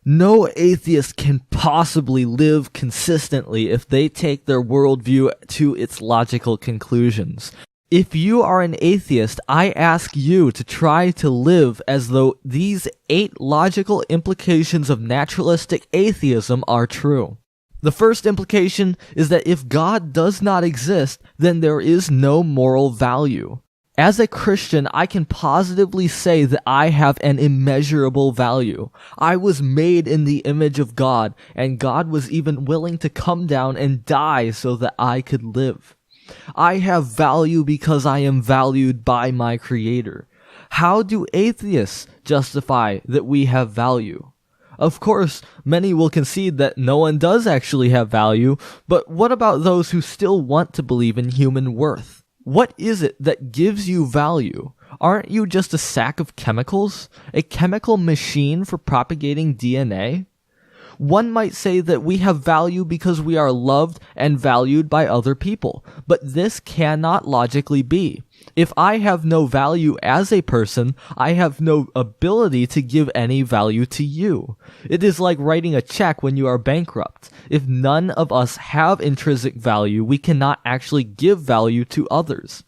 No atheist can possibly live consistently if they take their worldview to its logical conclusions. If you are an atheist, I ask you to try to live as though these 8 logical implications of naturalistic atheism are true. The first implication is that if God does not exist, then there is no moral value. As a Christian, I can positively say that I have an immeasurable value. I was made in the image of God, and God was even willing to come down and die so that I could live. I have value because I am valued by my Creator. How do atheists justify that we have value? Of course, many will concede that no one does actually have value, but what about those who still want to believe in human worth? What is it that gives you value? Aren't you just a sack of chemicals? A chemical machine for propagating DNA? One might say that we have value because we are loved and valued by other people, but this cannot logically be. If I have no value as a person, I have no ability to give any value to you. It is like writing a check when you are bankrupt. If none of us have intrinsic value, we cannot actually give value to others.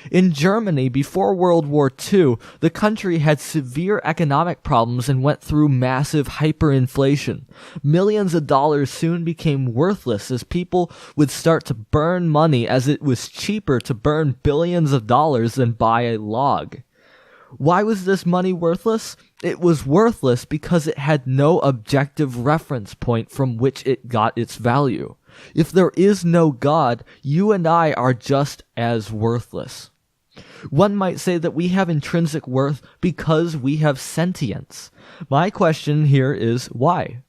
In Germany, before World War II, the country had severe economic problems and went through massive hyperinflation. Millions of dollars soon became worthless as people would start to burn money, as it was cheaper to burn billions of dollars than buy a log. Why was this money worthless? It was worthless because it had no objective reference point from which it got its value. If there is no God, you and I are just as worthless. One might say that we have intrinsic worth because we have sentience. My question here is why?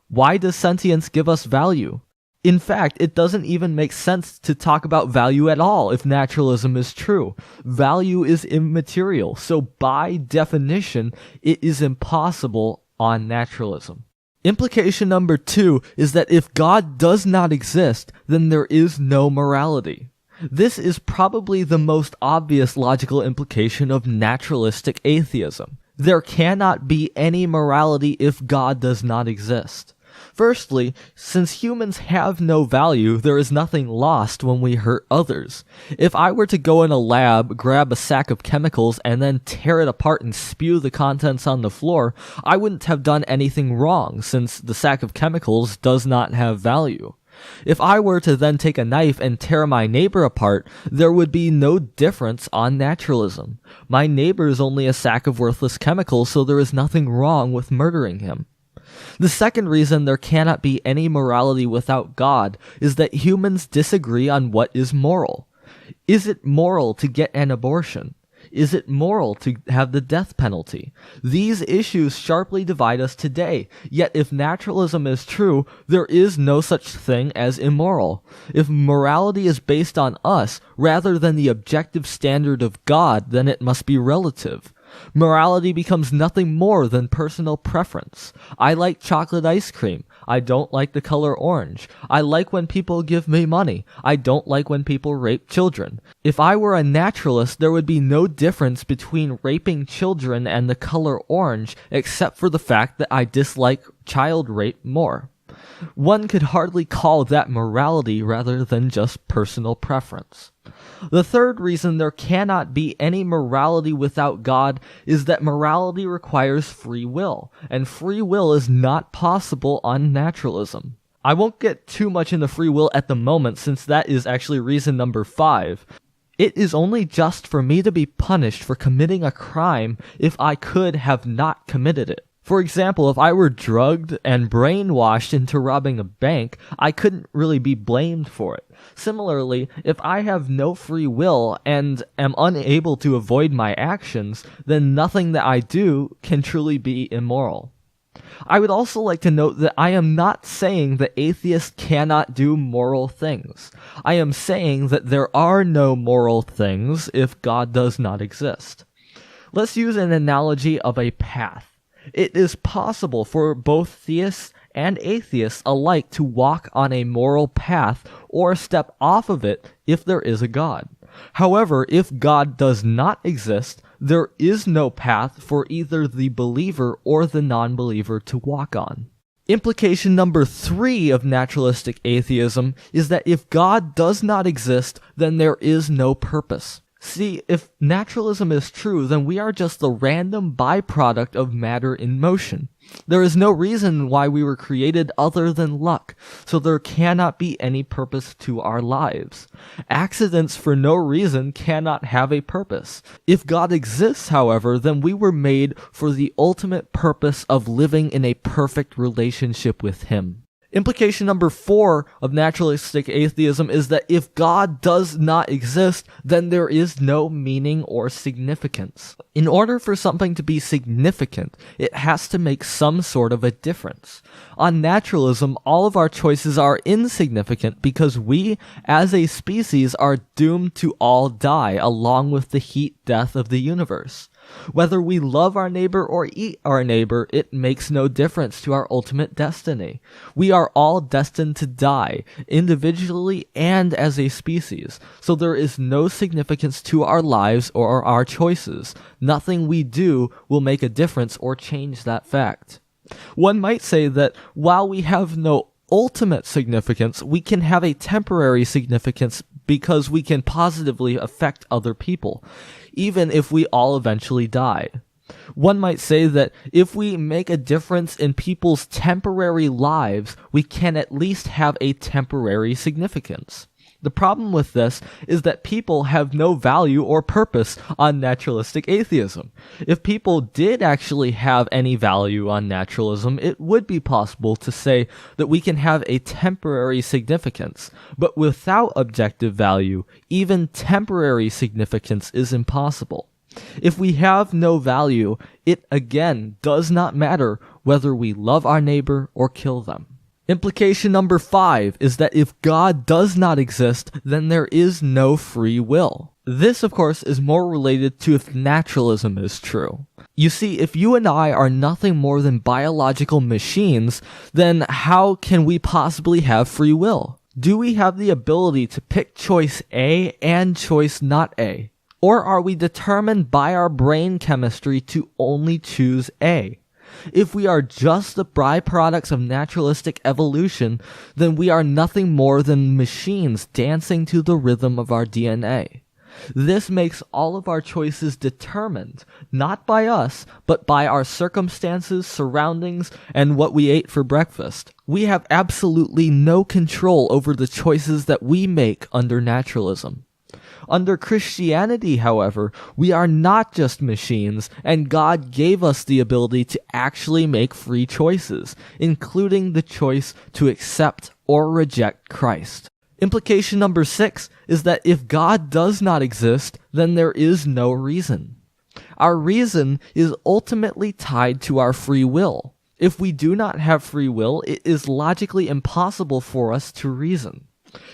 Why does sentience give us value? In fact, it doesn't even make sense to talk about value at all if naturalism is true. Value is immaterial, so by definition, it is impossible on naturalism. Implication number 2 is that if God does not exist, then there is no morality. This is probably the most obvious logical implication of naturalistic atheism. There cannot be any morality if God does not exist. Firstly, since humans have no value, there is nothing lost when we hurt others. If I were to go in a lab, grab a sack of chemicals, and then tear it apart and spew the contents on the floor, I wouldn't have done anything wrong, since the sack of chemicals does not have value. If I were to then take a knife and tear my neighbor apart, there would be no difference on naturalism. My neighbor is only a sack of worthless chemicals, so there is nothing wrong with murdering him. The second reason there cannot be any morality without God is that humans disagree on what is moral. Is it moral to get an abortion? Is it moral to have the death penalty? These issues sharply divide us today, yet if naturalism is true, there is no such thing as immoral. If morality is based on us, rather than the objective standard of God, then it must be relative. Morality becomes nothing more than personal preference. I like chocolate ice cream. I don't like the color orange. I like when people give me money. I don't like when people rape children. If I were a naturalist, there would be no difference between raping children and the color orange, except for the fact that I dislike child rape more. One could hardly call that morality rather than just personal preference. The third reason there cannot be any morality without God is that morality requires free will, and free will is not possible on naturalism. I won't get too much into free will at the moment, since that is actually reason number 5. It is only just for me to be punished for committing a crime if I could have not committed it. For example, if I were drugged and brainwashed into robbing a bank, I couldn't really be blamed for it. Similarly, if I have no free will and am unable to avoid my actions, then nothing that I do can truly be immoral. I would also like to note that I am not saying that atheists cannot do moral things. I am saying that there are no moral things if God does not exist. Let's use an analogy of a path. It is possible for both theists and atheists alike to walk on a moral path or step off of it if there is a God. However, if God does not exist, there is no path for either the believer or the non-believer to walk on. Implication number 3 of naturalistic atheism is that if God does not exist, then there is no purpose. See, if naturalism is true, then we are just the random byproduct of matter in motion. There is no reason why we were created other than luck, so there cannot be any purpose to our lives. Accidents for no reason cannot have a purpose. If God exists, however, then we were made for the ultimate purpose of living in a perfect relationship with Him. Implication number 4 of naturalistic atheism is that if God does not exist, then there is no meaning or significance. In order for something to be significant, it has to make some sort of a difference. On naturalism, all of our choices are insignificant because we, as a species, are doomed to all die along with the heat death of the universe. Whether we love our neighbor or eat our neighbor, it makes no difference to our ultimate destiny. We are all destined to die, individually and as a species, so there is no significance to our lives or our choices. Nothing we do will make a difference or change that fact. One might say that while we have no ultimate significance, we can have a temporary significance because we can positively affect other people, even if we all eventually die. One might say that if we make a difference in people's temporary lives, we can at least have a temporary significance. The problem with this is that people have no value or purpose on naturalistic atheism. If people did actually have any value on naturalism, it would be possible to say that we can have a temporary significance, but without objective value, even temporary significance is impossible. If we have no value, it again does not matter whether we love our neighbor or kill them. Implication number 5 is that if God does not exist, then there is no free will. This, of course, is more related to if naturalism is true. You see, if you and I are nothing more than biological machines, then how can we possibly have free will? Do we have the ability to pick choice A and choice not A? Or are we determined by our brain chemistry to only choose A? If we are just the byproducts of naturalistic evolution, then we are nothing more than machines dancing to the rhythm of our DNA. This makes all of our choices determined, not by us, but by our circumstances, surroundings, and what we ate for breakfast. We have absolutely no control over the choices that we make under naturalism. Under Christianity, however, we are not just machines, and God gave us the ability to actually make free choices, including the choice to accept or reject Christ. Implication number 6 is that if God does not exist, then there is no reason. Our reason is ultimately tied to our free will. If we do not have free will, it is logically impossible for us to reason.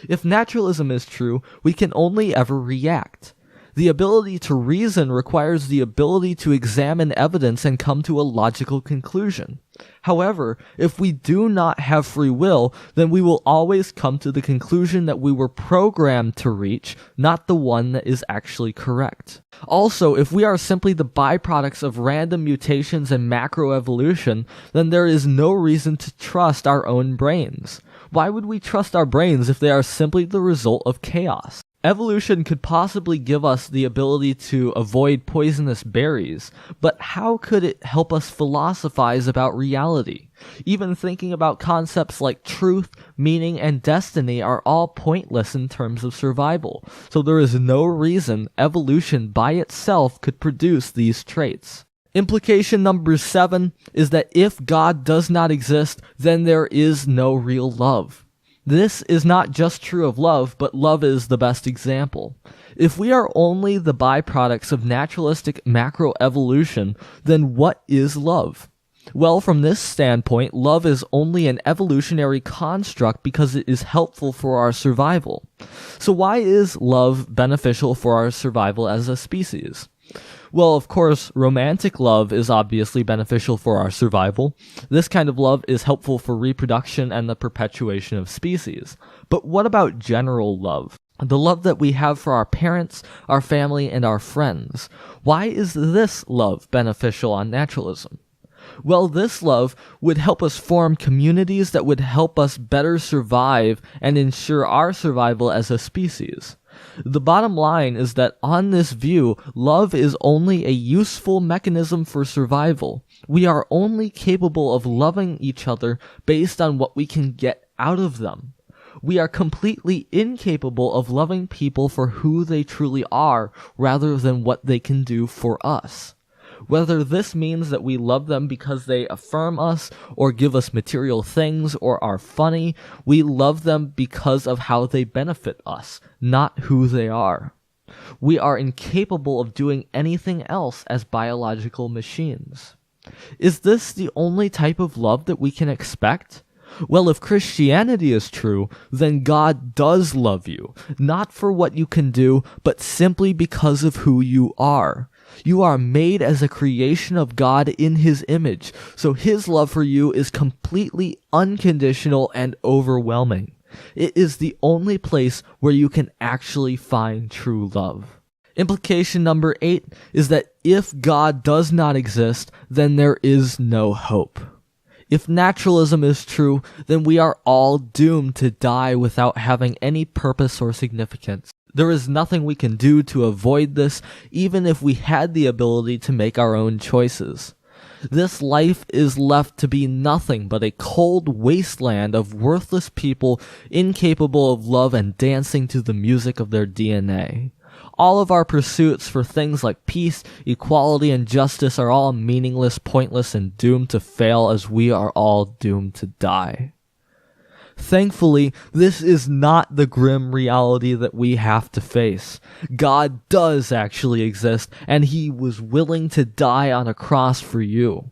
If naturalism is true, we can only ever react. The ability to reason requires the ability to examine evidence and come to a logical conclusion. However, if we do not have free will, then we will always come to the conclusion that we were programmed to reach, not the one that is actually correct. Also, if we are simply the byproducts of random mutations and macroevolution, then there is no reason to trust our own brains. Why would we trust our brains if they are simply the result of chaos? Evolution could possibly give us the ability to avoid poisonous berries, but how could it help us philosophize about reality? Even thinking about concepts like truth, meaning, and destiny are all pointless in terms of survival, so there is no reason evolution by itself could produce these traits. Implication number 7 is that if God does not exist, then there is no real love. This is not just true of love, but love is the best example. If we are only the byproducts of naturalistic macroevolution, then what is love? Well, from this standpoint, love is only an evolutionary construct because it is helpful for our survival. So why is love beneficial for our survival as a species? Well, of course, romantic love is obviously beneficial for our survival. This kind of love is helpful for reproduction and the perpetuation of species. But what about general love? The love that we have for our parents, our family, and our friends. Why is this love beneficial on naturalism? Well, this love would help us form communities that would help us better survive and ensure our survival as a species. The bottom line is that on this view, love is only a useful mechanism for survival. We are only capable of loving each other based on what we can get out of them. We are completely incapable of loving people for who they truly are rather than what they can do for us. Whether this means that we love them because they affirm us or give us material things or are funny, we love them because of how they benefit us, not who they are. We are incapable of doing anything else as biological machines. Is this the only type of love that we can expect? Well, if Christianity is true, then God does love you, not for what you can do, but simply because of who you are. You are made as a creation of God in His image, so His love for you is completely unconditional and overwhelming. It is the only place where you can actually find true love. Implication number 8 is that if God does not exist, then there is no hope. If naturalism is true, then we are all doomed to die without having any purpose or significance. There is nothing we can do to avoid this, even if we had the ability to make our own choices. This life is left to be nothing but a cold wasteland of worthless people incapable of love and dancing to the music of their DNA. All of our pursuits for things like peace, equality, and justice are all meaningless, pointless, and doomed to fail as we are all doomed to die. Thankfully, this is not the grim reality that we have to face. God does actually exist, and He was willing to die on a cross for you.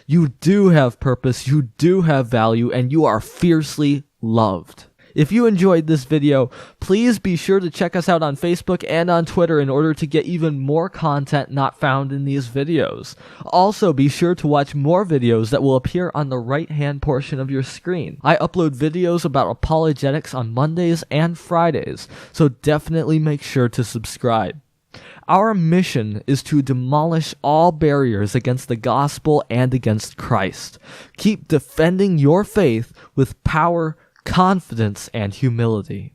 You do have purpose, you do have value, and you are fiercely loved. If you enjoyed this video, please be sure to check us out on Facebook and on Twitter in order to get even more content not found in these videos. Also, be sure to watch more videos that will appear on the right-hand portion of your screen. I upload videos about apologetics on Mondays and Fridays, so definitely make sure to subscribe. Our mission is to demolish all barriers against the gospel and against Christ. Keep defending your faith with power, confidence, and humility.